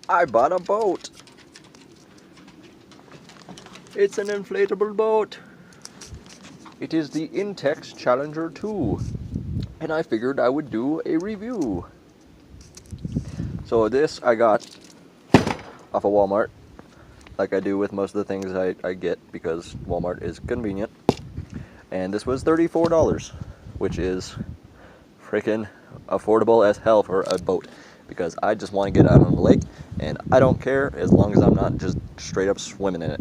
I bought a boat. It's an inflatable boat. It is the INTEX Challenger 2. And I figured I would do a review. So this I got off of Walmart, like I do with most of the things I get, because Walmart is convenient. And this was $34, which is freaking affordable as hell for a boat, because I just want to get out on the lake, and I don't care as long as I'm not just straight up swimming in it,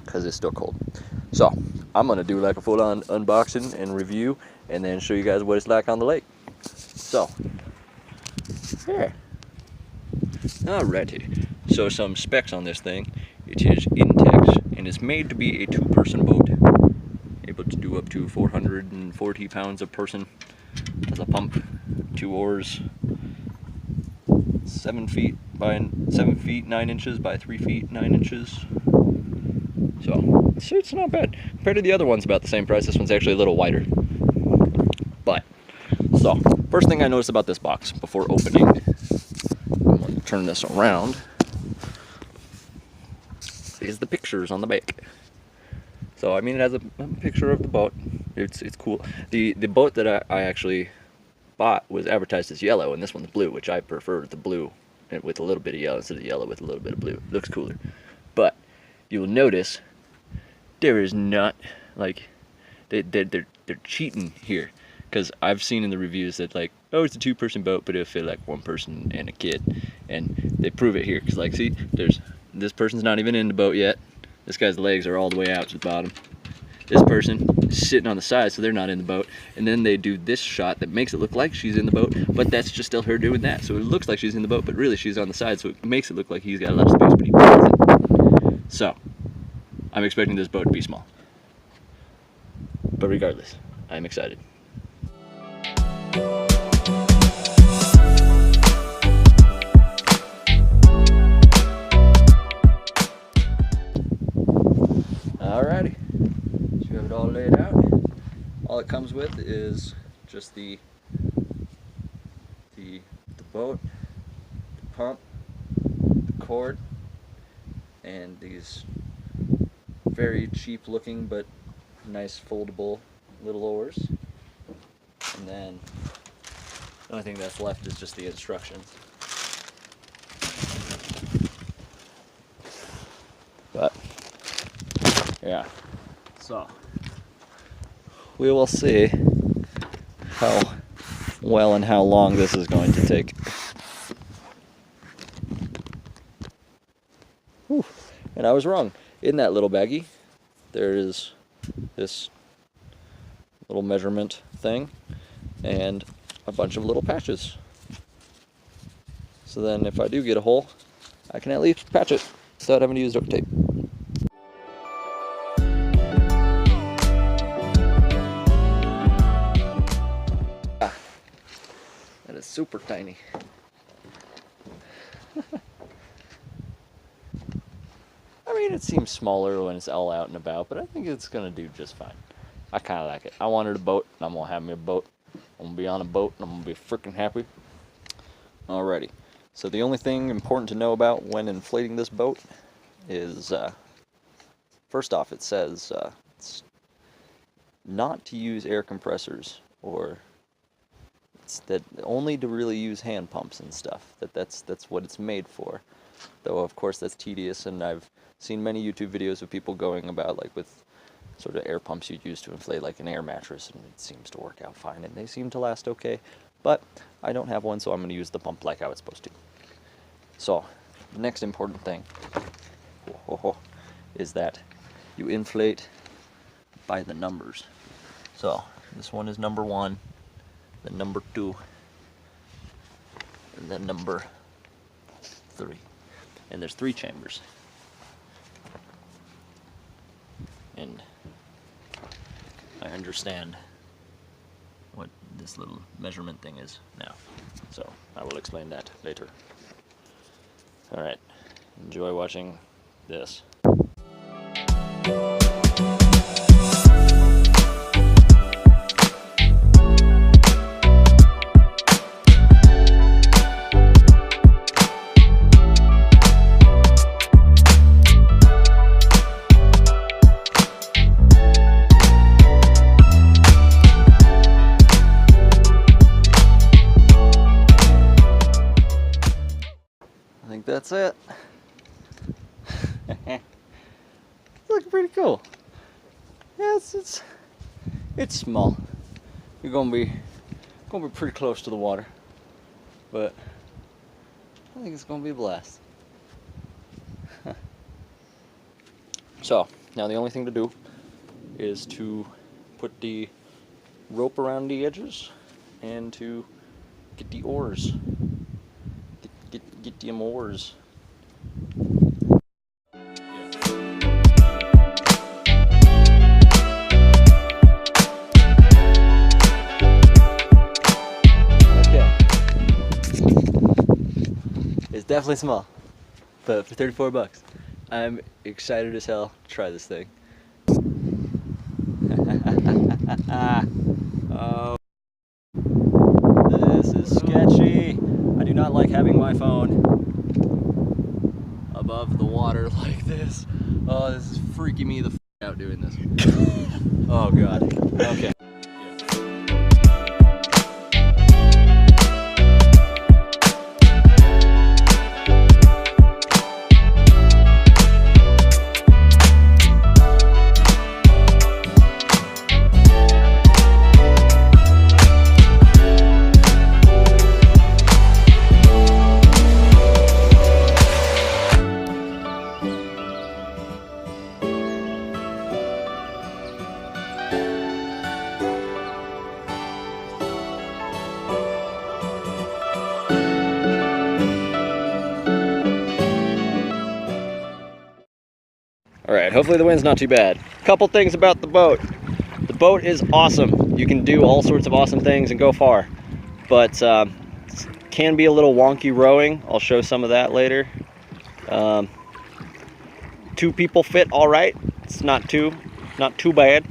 because it's still cold. So I'm gonna do like a full-on unboxing and review, and then show you guys what it's like on the lake. So yeah, alrighty. So some specs on this thing. It is INTEX, and it's made to be a two-person boat, able to do up to 440 pounds a person. Has a pump, 2 oars, 7 feet 9 inches by 3 feet 9 inches. So it's not bad compared to the other ones. About the same price. This one's actually a little wider. But so first thing I noticed about this box before opening, I'm going to turn this around, is the pictures on the back. So I mean, it has a picture of the boat. It's cool. The boat that I actually bought was advertised as yellow, and this one's blue, which I prefer the blue with a little bit of yellow instead of yellow with a little bit of blue. It looks cooler. But you'll notice there is not, like, they're cheating here, because I've seen in the reviews that, like, oh, it's a two-person boat, but it'll fit like one person and a kid, and they prove it here, because, like, see, this person's not even in the boat yet. This guy's legs are all the way out to the bottom. This person is sitting on the side, so they're not in the boat. And then they do this shot that makes it look like she's in the boat, but that's just still her doing that. So it looks like she's in the boat, but really she's on the side, so it makes it look like he's got a lot of space, but he doesn't. So I'm expecting this boat to be small. But regardless, I'm excited. Alrighty, so you have it all laid out. All it comes with is just the boat, the pump, the cord, and these very cheap looking but nice foldable little oars. And then the only thing that's left is just the instructions. But yeah, so we will see how well and how long this is going to take. Whew. And I was wrong. In that little baggie, there is this little measurement thing and a bunch of little patches. So then if I do get a hole, I can at least patch it without having to use duct tape. That is super tiny. I mean, it seems smaller when it's all out and about, but I think it's gonna do just fine. I kind of like it. I wanted a boat, and I'm gonna have me a boat. I'm gonna be on a boat, and I'm gonna be freaking happy. Alrighty. So the only thing important to know about when inflating this boat is, first off, it says it's not to use air compressors, or it's that only to really use hand pumps and stuff. That's what it's made for. Though of course that's tedious, and I've seen many YouTube videos of people going about, like, with sort of air pumps you'd use to inflate like an air mattress, and it seems to work out fine, and they seem to last okay. But I don't have one, so I'm going to use the pump like how it's supposed to. So the next important thing is that you inflate by the numbers. So this one is number 1, then number 2, and then number 3. And there's 3 chambers. And I understand what this little measurement thing is now, so I will explain that later. Alright, enjoy watching this. think that's it. It's looking pretty cool. Yeah, it's small. You're gonna be pretty close to the water, but I think it's gonna be a blast. So now the only thing to do is to put the rope around the edges and to get the oars. Get the oars. Okay. It's definitely small, but for 34 bucks, I'm excited as hell to try this thing. Oh, this is sketchy. I do not like having my phone above the water like this. Oh, this is freaking me the f out doing this. Oh god. Okay. Alright, hopefully the wind's not too bad. Couple things about the boat. The boat is awesome. You can do all sorts of awesome things and go far. But can be a little wonky rowing. I'll show some of that later. 2 people fit alright. It's not too bad.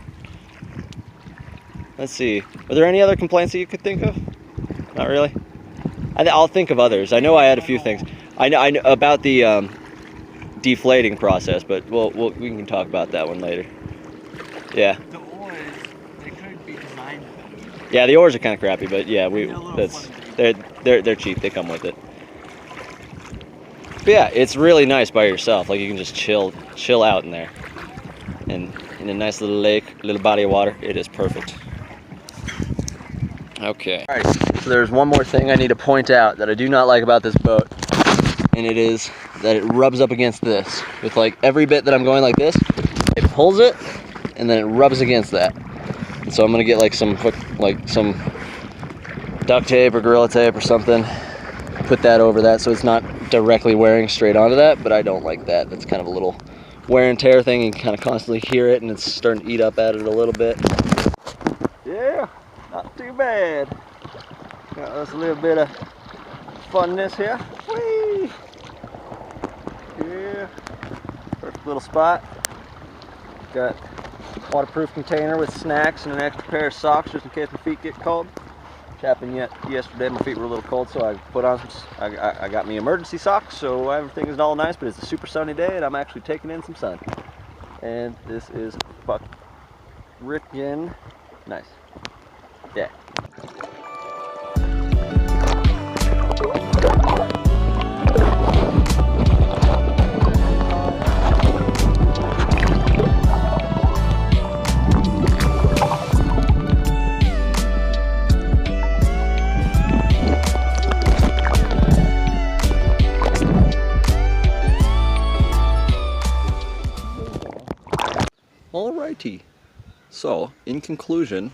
Let's see. Are there any other complaints that you could think of? Not really? I'll think of others. I know I had a few things. I know about the deflating process, but we can talk about that one later. Yeah. The oars, they could be designed better. Yeah, the oars are kind of crappy, but yeah, they're cheap. They come with it. But yeah, it's really nice by yourself. Like you can just chill out in there, and in a nice little lake, little body of water. It is perfect. Okay. All right. So there's one more thing I need to point out that I do not like about this boat, and it is that it rubs up against this. With like every bit that I'm going like this, it pulls it, and then it rubs against that. And so I'm gonna get like some duct tape or Gorilla Tape or something, put that over that so it's not directly wearing straight onto that, but I don't like that. That's kind of a little wear and tear thing. You can kind of constantly hear it, and it's starting to eat up at it a little bit. Yeah, not too bad. Got us a little bit of funness here. Whee! Yeah, perfect little spot. Got a waterproof container with snacks and an extra pair of socks just in case my feet get cold. Which happened yesterday, my feet were a little cold, so I put on some, I got me emergency socks, so everything is all nice, but it's a super sunny day and I'm actually taking in some sun. And this is frickin' nice. Yeah. Alrighty, so in conclusion,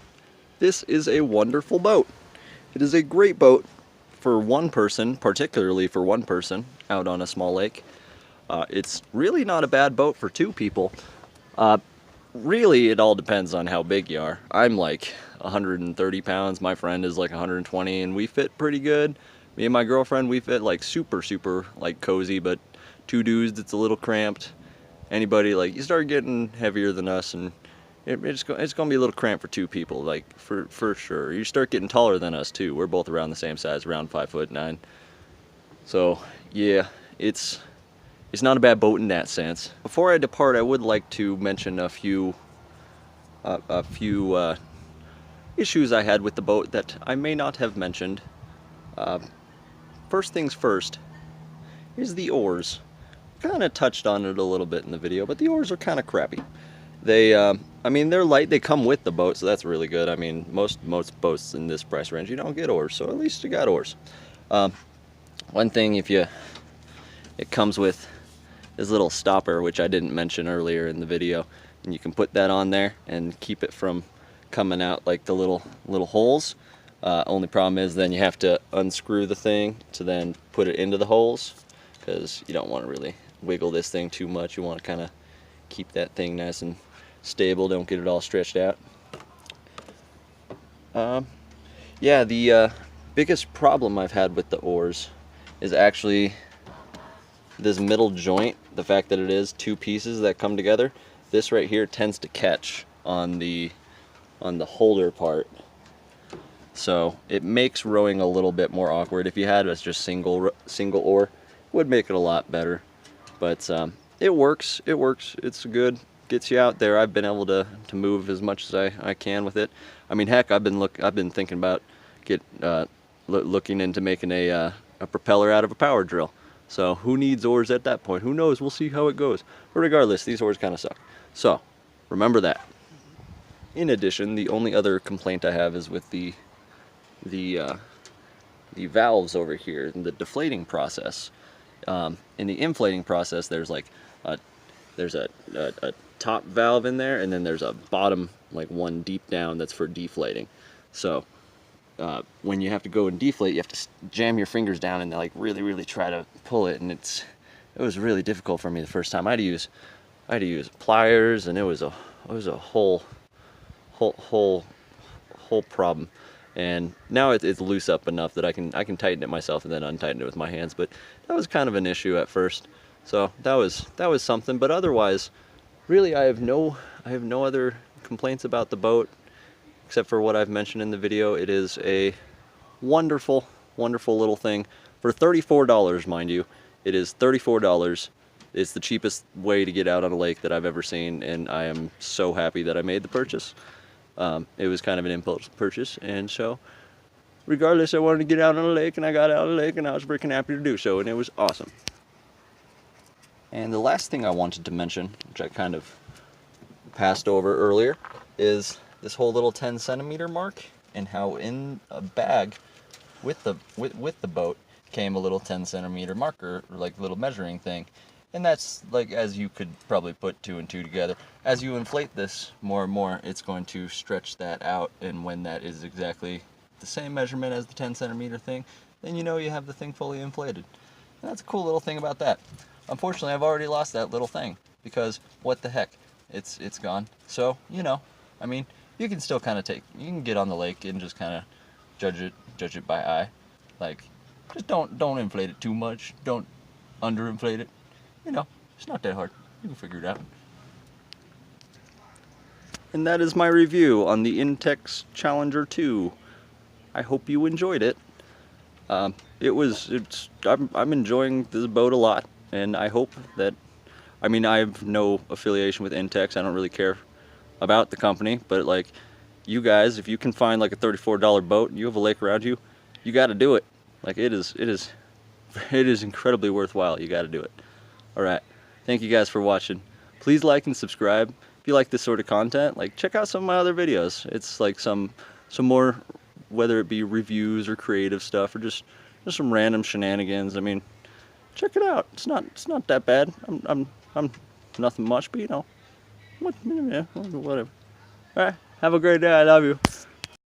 this is a wonderful boat. It is a great boat for one person, particularly for one person out on a small lake. It's really not a bad boat for 2 people. Really, it all depends on how big you are. I'm like 130 pounds, my friend is like 120, and we fit pretty good. Me and my girlfriend, we fit like super like cozy, but 2 dudes, it's a little cramped. Anybody, like, you start getting heavier than us, and it's gonna be a little cramped for 2 people, like, for sure. You start getting taller than us too. We're both around the same size, around 5'9". So yeah, it's not a bad boat in that sense. Before I depart, I would like to mention a few issues I had with the boat that I may not have mentioned. First things first, is the oars. Kind of touched on it a little bit in the video, but the oars are kind of crappy. They, I mean, they're light. They come with the boat, so that's really good. I mean, most boats in this price range, you don't get oars, so at least you got oars. One thing, it comes with this little stopper, which I didn't mention earlier in the video, and you can put that on there and keep it from coming out like the little holes. Only problem is then you have to unscrew the thing to then put it into the holes, because you don't want to really wiggle this thing too much. You want to kind of keep that thing nice and stable, don't get it all stretched out. Yeah, the biggest problem I've had with the oars is actually this middle joint. The fact that it is two pieces that come together, this right here tends to catch on the holder part, so it makes rowing a little bit more awkward. If you had us just single oar, it would make it a lot better, but it works. It's good, gets you out there. I've been able to move as much as I can with it. I mean, heck, I've been thinking about looking into making a propeller out of a power drill. So who needs oars at that point? Who knows? We'll see how it goes. But regardless, these oars kind of suck. So remember that. In addition, the only other complaint I have is with the valves over here in the deflating process. In the inflating process, there's like a top valve in there, and then there's a bottom, like one deep down, that's for deflating. So when you have to go and deflate, you have to jam your fingers down and like really try to pull it, and it was really difficult for me the first time. I had to use pliers, and it was a whole problem. And now it's loose up enough that I can tighten it myself and then untighten it with my hands. But that was kind of an issue at first. So that was something. But otherwise, really, I have no other complaints about the boat, except for what I've mentioned in the video. It is a wonderful little thing for $34, mind you. It is $34. It's the cheapest way to get out on a lake that I've ever seen, and I am so happy that I made the purchase. It was kind of an impulse purchase, and so regardless, I wanted to get out on a lake, and I got out on a lake, and I was freaking happy to do so, and it was awesome. And the last thing I wanted to mention, which I kind of passed over earlier, is this whole little 10 centimeter mark, and how in a bag with the boat came a little 10 centimeter marker, or like little measuring thing. And that's like, as you could probably put 2 and 2 together, as you inflate this more and more, it's going to stretch that out, and when that is exactly the same measurement as the 10 centimeter thing, then you know you have the thing fully inflated. And that's a cool little thing about that. Unfortunately, I've already lost that little thing, because what the heck, it's gone. So, you know, I mean, you can still kind of you can get on the lake and just kind of judge it by eye. Like, just don't inflate it too much, don't underinflate it. You know, it's not that hard. You can figure it out. And that is my review on the INTEX Challenger 2. I hope you enjoyed it. I'm enjoying this boat a lot, and I hope that, I mean, I have no affiliation with INTEX. I don't really care about the company, but like, you guys, if you can find like a $34 boat and you have a lake around you, you got to do it. Like, it is incredibly worthwhile. You got to do it. Alright, thank you guys for watching. Please like and subscribe. If you like this sort of content, like, check out some of my other videos. It's like some more, whether it be reviews or creative stuff, or just some random shenanigans. I mean, check it out. It's not that bad. I'm nothing much, but you know, whatever. Alright, have a great day. I love you.